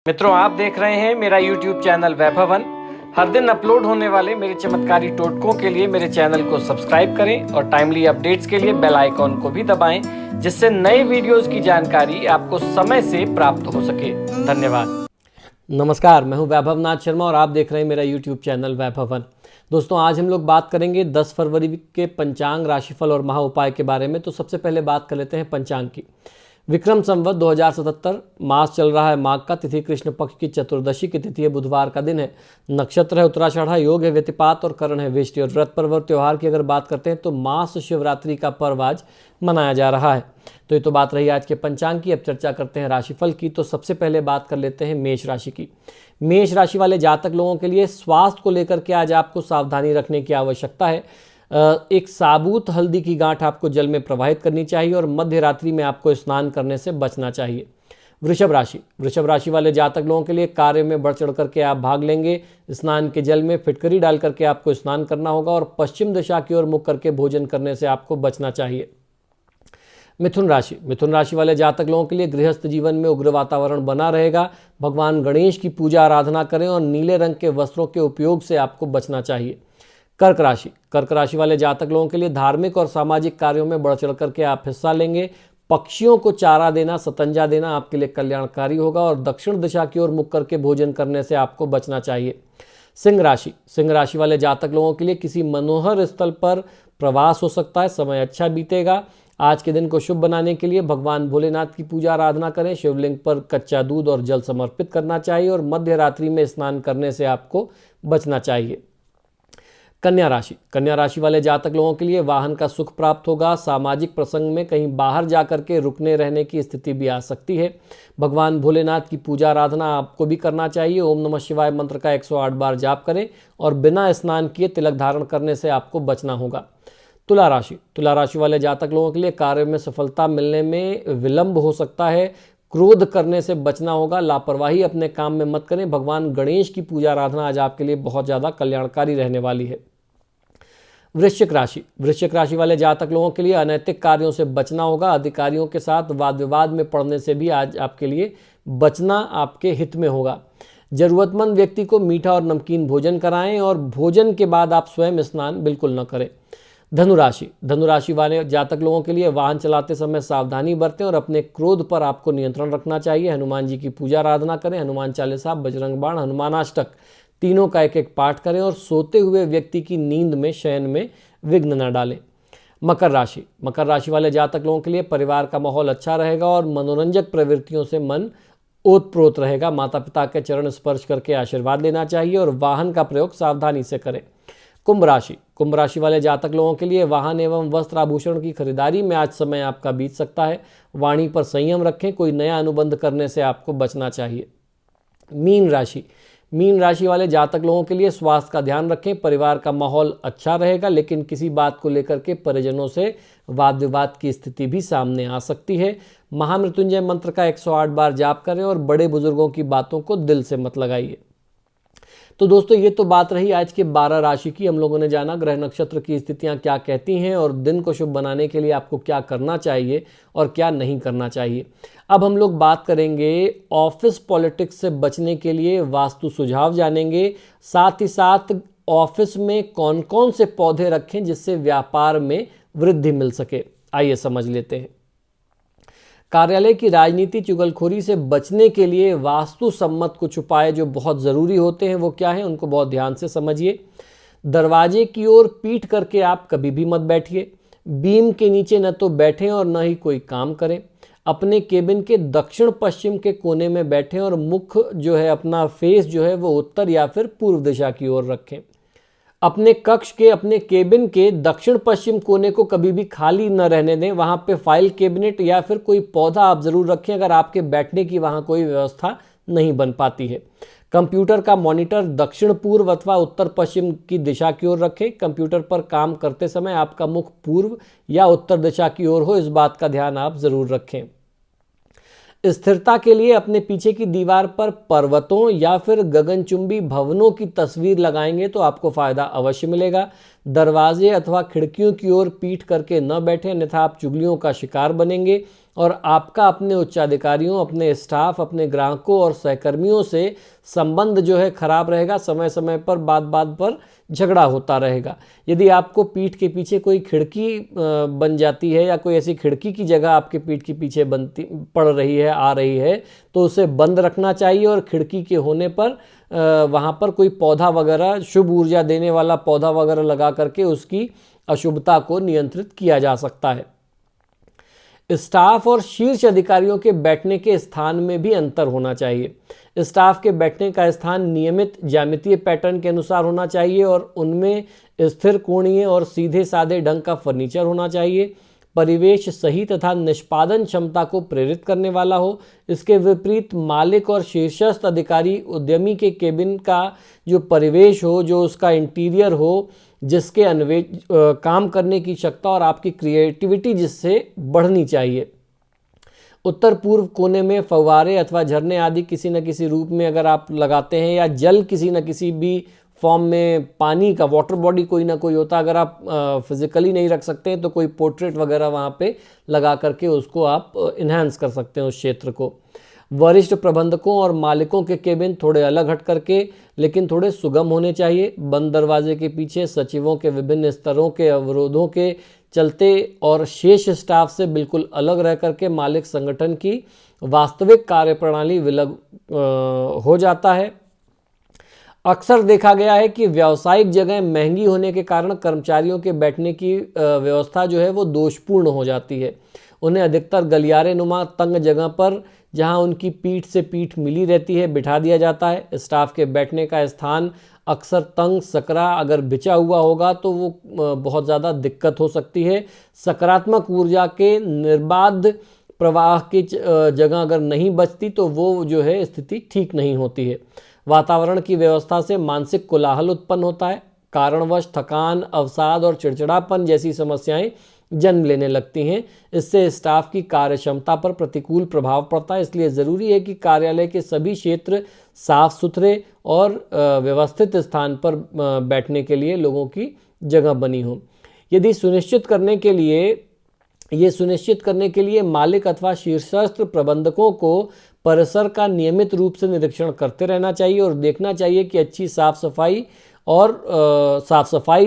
मित्रों, आप देख रहे हैं मेरा YouTube चैनल वैभवन। हर दिन अपलोड होने वाले मेरे चमत्कारी टोटकों के लिए मेरे चैनल को सब्सक्राइब करें और टाइमली अपडेट्स के लिए बेल आइकॉन को भी दबाएं, जिससे नए वीडियोस की जानकारी आपको समय से प्राप्त हो सके। धन्यवाद। नमस्कार, मैं हूं वैभवनाथ शर्मा और आप देख रहे हैं मेरा YouTube चैनल वैभवन। दोस्तों, आज हम लोग बात करेंगे 10 फरवरी के पंचांग, राशिफल और महा उपाय के बारे में। तो सबसे पहले बात कर लेते हैं पंचांग की। विक्रम संवत 2077, मास चल रहा है माघ का, तिथि कृष्ण पक्ष की चतुर्दशी की तिथि है, बुधवार का दिन है, नक्षत्र है उत्तराषाढ़ा, योग है व्यतिपात और करण है वेष्टि। और व्रत पर्व और त्योहार की अगर बात करते हैं तो मास शिवरात्रि का पर्व आज मनाया जा रहा है। तो ये तो बात रही आज के पंचांग की। अब चर्चा करते हैं राशिफल की। तो सबसे पहले बात कर लेते हैं मेष राशि की। मेष राशि वाले जातक लोगों के लिए स्वास्थ्य को लेकर के आज आपको सावधानी रखने की आवश्यकता है। एक साबुत हल्दी की गांठ आपको जल में प्रवाहित करनी चाहिए और मध्य रात्रि में आपको स्नान करने से बचना चाहिए। वृषभ राशि वाले जातक लोगों के लिए कार्य में बढ़ चढ़ करके आप भाग लेंगे। स्नान के जल में फिटकरी डाल करके आपको स्नान करना होगा और पश्चिम दिशा की ओर मुख करके भोजन करने से आपको बचना चाहिए। मिथुन राशि वाले जातक लोगों के लिए गृहस्थ जीवन में उग्र वातावरण बना रहेगा। भगवान गणेश की पूजा आराधना करें और नीले रंग के वस्त्रों के उपयोग से आपको बचना चाहिए। कर्क राशि वाले जातक लोगों के लिए धार्मिक और सामाजिक कार्यों में बढ़ चढ़ करके आप हिस्सा लेंगे। पक्षियों को चारा देना, सतंजा देना आपके लिए होगा और दक्षिण दिशा की ओर मुख करके भोजन करने से आपको बचना चाहिए। सिंह राशि वाले जातक लोगों के लिए किसी मनोहर स्थल पर प्रवास हो सकता है, समय अच्छा बीतेगा। आज के दिन को शुभ बनाने के लिए भगवान भोलेनाथ की पूजा आराधना करें। शिवलिंग पर कच्चा दूध और जल समर्पित करना चाहिए और मध्य रात्रि में स्नान करने से आपको बचना चाहिए। कन्या राशि वाले जातक लोगों के लिए वाहन का सुख प्राप्त होगा। सामाजिक प्रसंग में कहीं बाहर जाकर के रुकने रहने की स्थिति भी आ सकती है। भगवान भोलेनाथ की पूजा आराधना आपको भी करना चाहिए। ओम नमः शिवाय मंत्र का 108 बार जाप करें और बिना स्नान किए तिलक धारण करने से आपको बचना होगा। तुला राशि वाले जातक लोगों के लिए कार्य में सफलता मिलने में विलंब हो सकता है। क्रोध करने से बचना होगा। लापरवाही अपने काम में मत करें। भगवान गणेश की पूजा आराधना आज आपके लिए बहुत ज़्यादा कल्याणकारी रहने वाली है। वृश्चिक राशि वाले जातक लोगों के लिए अनैतिक कार्यों से बचना होगा। अधिकारियों के साथ वाद विवाद में पड़ने से भी आज आपके लिए बचना आपके हित में होगा। जरूरतमंद व्यक्ति को मीठा और नमकीन भोजन कराएं और भोजन के बाद आप स्वयं स्नान बिल्कुल न करें। धनुराशि वाले जातक लोगों के लिए वाहन चलाते समय सावधानी बरतें और अपने क्रोध पर आपको नियंत्रण रखना चाहिए। हनुमान जी की पूजा आराधना करें। हनुमान चालीसा, बजरंग बाण, हनुमानाष्टक तीनों का एक एक पाठ करें और सोते हुए व्यक्ति की नींद में, शयन में विघ्न न डालें। मकर राशि वाले जातक लोगों के लिए परिवार का माहौल अच्छा रहेगा और मनोरंजक प्रवृत्तियों से मन ओतप्रोत रहेगा। माता पिता के चरण स्पर्श करके आशीर्वाद लेना चाहिए और वाहन का प्रयोग सावधानी से करें। कुंभ राशि वाले जातक लोगों के लिए वाहन एवं वस्त्र आभूषण की खरीदारी में आज समय आपका बीत सकता है। वाणी पर संयम रखें। कोई नया अनुबंध करने से आपको बचना चाहिए। मीन राशि वाले जातक लोगों के लिए स्वास्थ्य का ध्यान रखें। परिवार का माहौल अच्छा रहेगा, लेकिन किसी बात को लेकर के परिजनों से वाद विवाद की स्थिति भी सामने आ सकती है। महामृत्युंजय मंत्र का 108 बार जाप करें और बड़े बुजुर्गों की बातों को दिल से मत लगाइए। तो दोस्तों, ये तो बात रही आज के 12 राशि की। हम लोगों ने जाना ग्रह नक्षत्र की स्थितियां क्या कहती हैं और दिन को शुभ बनाने के लिए आपको क्या करना चाहिए और क्या नहीं करना चाहिए। अब हम लोग बात करेंगे ऑफिस पॉलिटिक्स से बचने के लिए वास्तु सुझाव जानेंगे। साथ ही साथ ऑफिस में कौन कौन से पौधे रखें जिससे व्यापार में वृद्धि मिल सके। आइए समझ लेते हैं। कार्यालय की राजनीति, चुगलखोरी से बचने के लिए वास्तु सम्मत कुछ उपाय जो बहुत ज़रूरी होते हैं वो क्या है, उनको बहुत ध्यान से समझिए। दरवाजे की ओर पीठ करके आप कभी भी मत बैठिए। बीम के नीचे न तो बैठें और न ही कोई काम करें। अपने केबिन के दक्षिण पश्चिम के कोने में बैठें और मुख जो है, अपना फेस जो है वो उत्तर या फिर पूर्व दिशा की ओर रखें। अपने कक्ष के, अपने केबिन के दक्षिण पश्चिम कोने को कभी भी खाली न रहने दें। वहां पे फाइल कैबिनेट या फिर कोई पौधा आप जरूर रखें अगर आपके बैठने की वहां कोई व्यवस्था नहीं बन पाती है। कंप्यूटर का मॉनिटर दक्षिण पूर्व अथवा उत्तर पश्चिम की दिशा की ओर रखें। कंप्यूटर पर काम करते समय आपका मुख पूर्व या उत्तर दिशा की ओर हो, इस बात का ध्यान आप जरूर रखें। स्थिरता के लिए अपने पीछे की दीवार पर पर्वतों या फिर गगनचुंबी भवनों की तस्वीर लगाएंगे तो आपको फायदा अवश्य मिलेगा। दरवाजे अथवा खिड़कियों की ओर पीठ करके न बैठें, अन्यथा आप चुगलियों का शिकार बनेंगे। और आपका अपने उच्चाधिकारियों, अपने स्टाफ, अपने ग्राहकों और सहकर्मियों से संबंध जो है खराब रहेगा। समय समय पर बात बात पर झगड़ा होता रहेगा। यदि आपको पीठ के पीछे कोई खिड़की बन जाती है या कोई ऐसी खिड़की की जगह आपके पीठ के पीछे पड़ रही है, आ रही है, तो उसे बंद रखना चाहिए और खिड़की के होने पर वहाँ पर कोई पौधा वगैरह, शुभ ऊर्जा देने वाला पौधा वगैरह लगा करके उसकी अशुभता को नियंत्रित किया जा सकता है। स्टाफ और शीर्ष अधिकारियों के बैठने के स्थान में भी अंतर होना चाहिए। स्टाफ के बैठने का स्थान नियमित ज्यामितीय पैटर्न के अनुसार होना चाहिए और उनमें स्थिर कोणीय और सीधे साधे ढंग का फर्नीचर होना चाहिए। परिवेश सही तथा निष्पादन क्षमता को प्रेरित करने वाला हो। इसके विपरीत मालिक और शीर्षस्थ अधिकारी उद्यमी के केबिन का जो परिवेश हो, जो उसका इंटीरियर हो, जिसके काम करने की क्षमता और आपकी क्रिएटिविटी जिससे बढ़नी चाहिए। उत्तर पूर्व कोने में फव्वारे अथवा झरने आदि किसी न किसी रूप में अगर आप लगाते हैं, या जल किसी न किसी भी फॉर्म में, पानी का वाटर बॉडी कोई ना कोई होता, अगर आप फिजिकली नहीं रख सकते हैं तो कोई पोर्ट्रेट वगैरह वहाँ पे लगा करके उसको आप इन्हांस कर सकते हैं उस क्षेत्र को। वरिष्ठ प्रबंधकों और मालिकों के केबिन थोड़े अलग हट करके लेकिन थोड़े सुगम होने चाहिए। बंद दरवाजे के पीछे सचिवों के विभिन्न स्तरों के अवरोधों के चलते और शेष स्टाफ से बिल्कुल अलग रह करके मालिक संगठन की वास्तविक कार्यप्रणाली विलग हो जाता है। अक्सर देखा गया है कि व्यावसायिक जगह महंगी होने के कारण कर्मचारियों के बैठने की व्यवस्था जो है वो दोषपूर्ण हो जाती है। उन्हें अधिकतर गलियारे नुमा तंग जगह पर, जहां उनकी पीठ से पीठ मिली रहती है, बिठा दिया जाता है। स्टाफ के बैठने का स्थान अक्सर तंग सकरा अगर बिछा हुआ होगा तो वो बहुत ज़्यादा दिक्कत हो सकती है। सकारात्मक ऊर्जा के निर्बाध प्रवाह की जगह अगर नहीं बचती तो वो जो है स्थिति ठीक नहीं होती है। वातावरण की व्यवस्था से मानसिक कोलाहल उत्पन्न होता है। कारणवश थकान, अवसाद और चिड़चिड़ापन जैसी समस्याएं जन्म लेने लगती हैं। इससे स्टाफ की कार्यक्षमता पर प्रतिकूल प्रभाव पड़ता है। इसलिए ज़रूरी है कि कार्यालय के सभी क्षेत्र साफ सुथरे और व्यवस्थित स्थान पर बैठने के लिए लोगों की जगह बनी हो। यदि सुनिश्चित करने के लिए मालिक अथवा शीर्षस्थ प्रबंधकों को परिसर का नियमित रूप से निरीक्षण करते रहना चाहिए और देखना चाहिए कि अच्छी साफ सफाई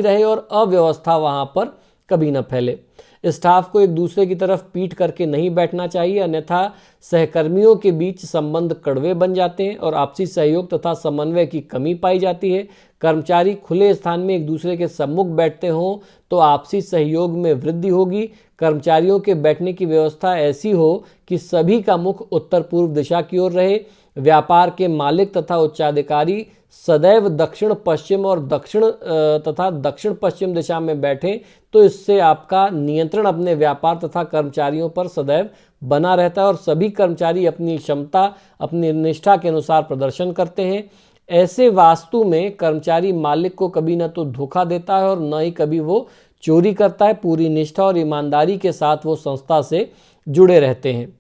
रहे और अव्यवस्था वहाँ पर कभी न फैले। स्टाफ को एक दूसरे की तरफ पीठ करके नहीं बैठना चाहिए, अन्यथा सहकर्मियों के बीच संबंध कड़वे बन जाते हैं और आपसी सहयोग तथा समन्वय की कमी पाई जाती है। कर्मचारी खुले स्थान में एक दूसरे के सम्मुख बैठते हों तो आपसी सहयोग में वृद्धि होगी। कर्मचारियों के बैठने की व्यवस्था ऐसी हो कि सभी का मुख उत्तर पूर्व दिशा की ओर रहे। व्यापार के मालिक तथा उच्चाधिकारी सदैव दक्षिण पश्चिम और दक्षिण पश्चिम दिशा में बैठें, तो इससे आपका नियंत्रण अपने व्यापार तथा कर्मचारियों पर सदैव बना रहता है और सभी कर्मचारी अपनी क्षमता, अपनी निष्ठा के अनुसार प्रदर्शन करते हैं। ऐसे वास्तु में कर्मचारी मालिक को कभी न तो धोखा देता है और न ही कभी वो चोरी करता है। पूरी निष्ठा और ईमानदारी के साथ वो संस्था से जुड़े रहते हैं।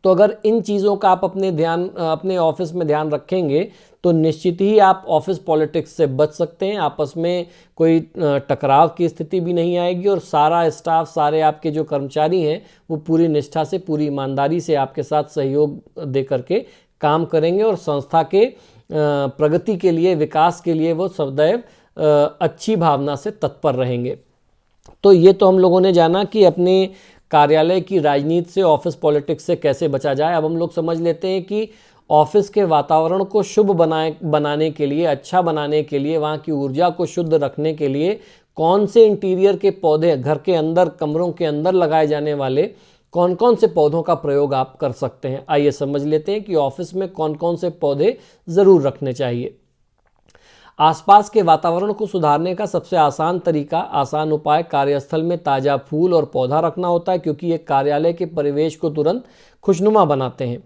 तो अगर इन चीज़ों का आप अपने ऑफिस में ध्यान रखेंगे तो निश्चित ही आप ऑफिस पॉलिटिक्स से बच सकते हैं। आपस में कोई टकराव की स्थिति भी नहीं आएगी और सारा स्टाफ, सारे आपके जो कर्मचारी हैं वो पूरी निष्ठा से, पूरी ईमानदारी से आपके साथ सहयोग दे करके काम करेंगे और संस्था के प्रगति के लिए, विकास के लिए वो सदैव अच्छी भावना से तत्पर रहेंगे। तो ये तो हम लोगों ने जाना कि अपने कार्यालय की राजनीति से, ऑफिस पॉलिटिक्स से कैसे बचा जाए। अब हम लोग समझ लेते हैं कि ऑफिस के वातावरण को शुभ बनाने के लिए, अच्छा बनाने के लिए, वहाँ की ऊर्जा को शुद्ध रखने के लिए कौन से इंटीरियर के पौधे, घर के अंदर, कमरों के अंदर लगाए जाने वाले कौन कौन से पौधों का प्रयोग आप कर सकते हैं। आइए समझ लेते हैं कि ऑफिस में कौन कौन से पौधे ज़रूर रखने चाहिए। आसपास के वातावरण को सुधारने का सबसे आसान उपाय कार्यस्थल में ताज़ा फूल और पौधा रखना होता है, क्योंकि ये कार्यालय के परिवेश को तुरंत खुशनुमा बनाते हैं।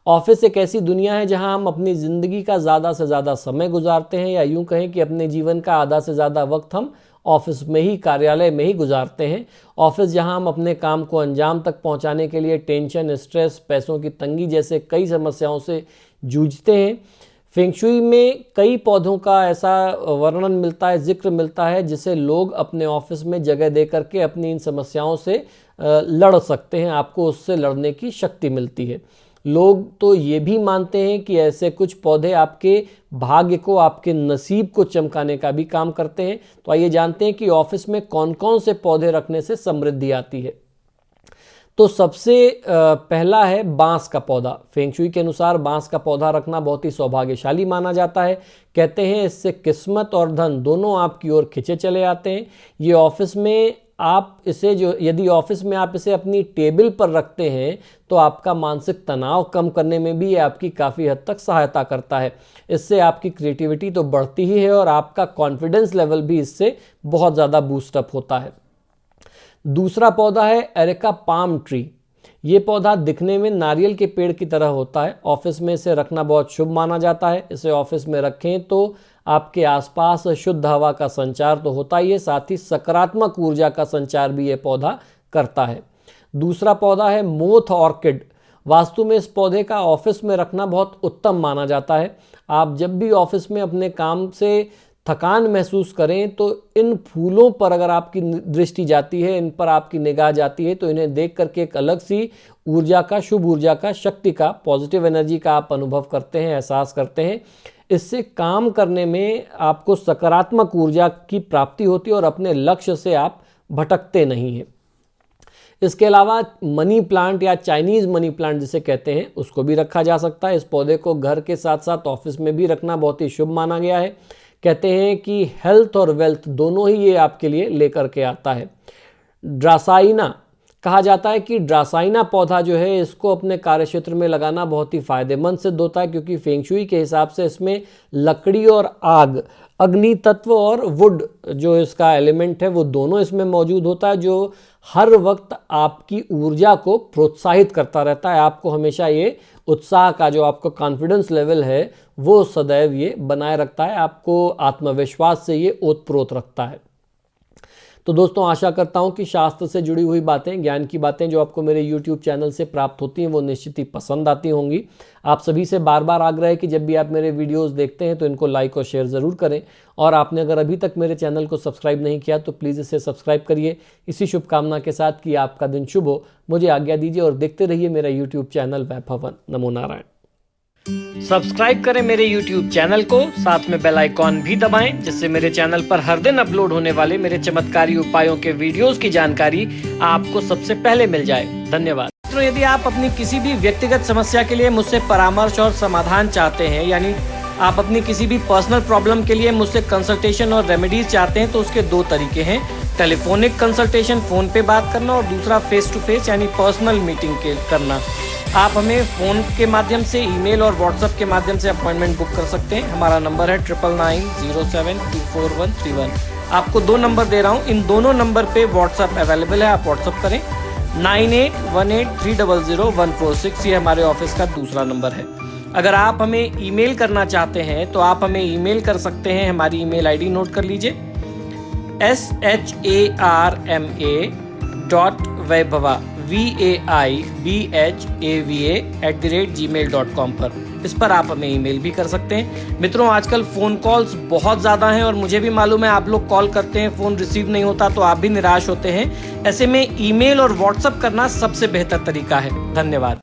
ऑफिस एक ऐसी दुनिया है जहां हम अपनी ज़िंदगी का ज़्यादा से ज़्यादा समय गुजारते हैं, या यूं कहें कि अपने जीवन का आधा से ज़्यादा वक्त हम ऑफिस में ही, कार्यालय में ही गुजारते हैं। ऑफिस जहां हम अपने काम को अंजाम तक पहुंचाने के लिए टेंशन, स्ट्रेस, पैसों की तंगी जैसे कई समस्याओं से जूझते हैं। फेंग शुई में कई पौधों का ऐसा वर्णन मिलता है, जिक्र मिलता है, जिसे लोग अपने ऑफिस में जगह दे करके अपनी इन समस्याओं से लड़ सकते हैं, आपको उससे लड़ने की शक्ति मिलती है। लोग तो ये भी मानते हैं कि ऐसे कुछ पौधे आपके भाग्य को, आपके नसीब को चमकाने का भी काम करते हैं। तो आइए जानते हैं कि ऑफिस में कौन कौन से पौधे रखने से समृद्धि आती है। तो सबसे पहला है बांस का पौधा। फेंग शुई के अनुसार बांस का पौधा रखना बहुत ही सौभाग्यशाली माना जाता है। कहते हैं इससे किस्मत और धन दोनों आपकी ओर खिंचे चले आते हैं। ये ऑफिस में आप इसे यदि ऑफिस में आप इसे अपनी टेबल पर रखते हैं तो आपका मानसिक तनाव कम करने में भी ये आपकी काफ़ी हद तक सहायता करता है। इससे आपकी क्रिएटिविटी तो बढ़ती ही है और आपका कॉन्फिडेंस लेवल भी इससे बहुत ज़्यादा बूस्टअप होता है। दूसरा पौधा है एरेका पाम ट्री। ये पौधा दिखने में नारियल के पेड़ की तरह होता है। ऑफिस में इसे रखना बहुत शुभ माना जाता है। इसे ऑफिस में रखें तो आपके आसपास शुद्ध हवा का संचार तो होता ही है, साथ ही सकारात्मक ऊर्जा का संचार भी ये पौधा करता है। दूसरा पौधा है मोथ ऑर्किड। वास्तु में इस पौधे का ऑफिस में रखना बहुत उत्तम माना जाता है। आप जब भी ऑफिस में अपने काम से थकान महसूस करें तो इन फूलों पर अगर आपकी दृष्टि जाती है, इन पर आपकी निगाह जाती है, तो इन्हें देख करके एक अलग सी ऊर्जा का, शुभ ऊर्जा का, शक्ति का, पॉजिटिव एनर्जी का आप अनुभव करते हैं, एहसास करते हैं। इससे काम करने में आपको सकारात्मक ऊर्जा की प्राप्ति होती है और अपने लक्ष्य से आप भटकते नहीं हैं। इसके अलावा मनी प्लांट या चाइनीज़ मनी प्लांट जिसे कहते हैं, उसको भी रखा जा सकता है। इस पौधे को घर के साथ साथ ऑफिस में भी रखना बहुत ही शुभ माना गया है। कहते हैं कि हेल्थ और वेल्थ दोनों ही ये आपके लिए लेकर के आता है। ड्रासाइना कहा जाता है कि ड्रासाइना पौधा जो है, इसको अपने कार्यक्षेत्र में लगाना बहुत ही फायदेमंद सिद्ध होता है, क्योंकि फेंग शुई के हिसाब से इसमें लकड़ी और आग, अग्नि तत्व और वुड जो इसका एलिमेंट है, वो दोनों इसमें मौजूद होता है, जो हर वक्त आपकी ऊर्जा को प्रोत्साहित करता रहता है। आपको हमेशा ये उत्साह का, जो आपका कॉन्फिडेंस लेवल है, वो सदैव ये बनाए रखता है। आपको आत्मविश्वास से ये ओतप्रोत रखता है। तो दोस्तों, आशा करता हूं कि शास्त्र से जुड़ी हुई बातें, ज्ञान की बातें जो आपको मेरे YouTube चैनल से प्राप्त होती हैं, वो निश्चित ही पसंद आती होंगी। आप सभी से बार बार आग्रह है कि जब भी आप मेरे वीडियोस देखते हैं तो इनको लाइक और शेयर ज़रूर करें। और आपने अगर अभी तक मेरे चैनल को सब्सक्राइब नहीं किया तो प्लीज़ इसे सब्सक्राइब करिए। इसी शुभकामना के साथ कि आपका दिन शुभ हो, मुझे आज्ञा दीजिए और देखते रहिए मेरा YouTube चैनल वैभवन। नमो नारायण। सब्सक्राइब करें मेरे YouTube चैनल को, साथ में बेल आइकॉन भी दबाएं, जिससे मेरे चैनल पर हर दिन अपलोड होने वाले मेरे चमत्कारी उपायों के वीडियोस की जानकारी आपको सबसे पहले मिल जाए। धन्यवाद। तो यदि आप अपनी किसी भी व्यक्तिगत समस्या के लिए मुझसे परामर्श और समाधान चाहते हैं, यानी आप अपनी किसी भी पर्सनल प्रॉब्लम के लिए मुझसे कंसल्टेशन और रेमेडीज चाहते हैं, तो उसके दो तरीके हैं। टेलीफोनिक कंसल्टेशन, फ़ोन पे बात करना, और दूसरा फेस टू फेस यानी पर्सनल मीटिंग करना। आप हमें फ़ोन के माध्यम से, ईमेल और व्हाट्सएप के माध्यम से अपॉइंटमेंट बुक कर सकते हैं। हमारा नंबर है 9990724131। आपको दो नंबर दे रहा हूँ, इन दोनों नंबर पे व्हाट्सएप अवेलेबल है, आप व्हाट्सएप करें। 9818300146 ये हमारे ऑफिस का दूसरा नंबर है। अगर आप हमें ईमेल करना चाहते हैं तो आप हमें ईमेल कर सकते हैं। हमारी ईमेल आईडी नोट कर लीजिए, sharma.vaibhava vaibhava@gmail.com पर। इस पर आप हमें ईमेल भी कर सकते हैं। मित्रों, आजकल फ़ोन कॉल्स बहुत ज़्यादा हैं और मुझे भी मालूम है आप लोग कॉल करते हैं, फ़ोन रिसीव नहीं होता तो आप भी निराश होते हैं। ऐसे में ईमेल और व्हाट्सएप करना सबसे बेहतर तरीका है। धन्यवाद।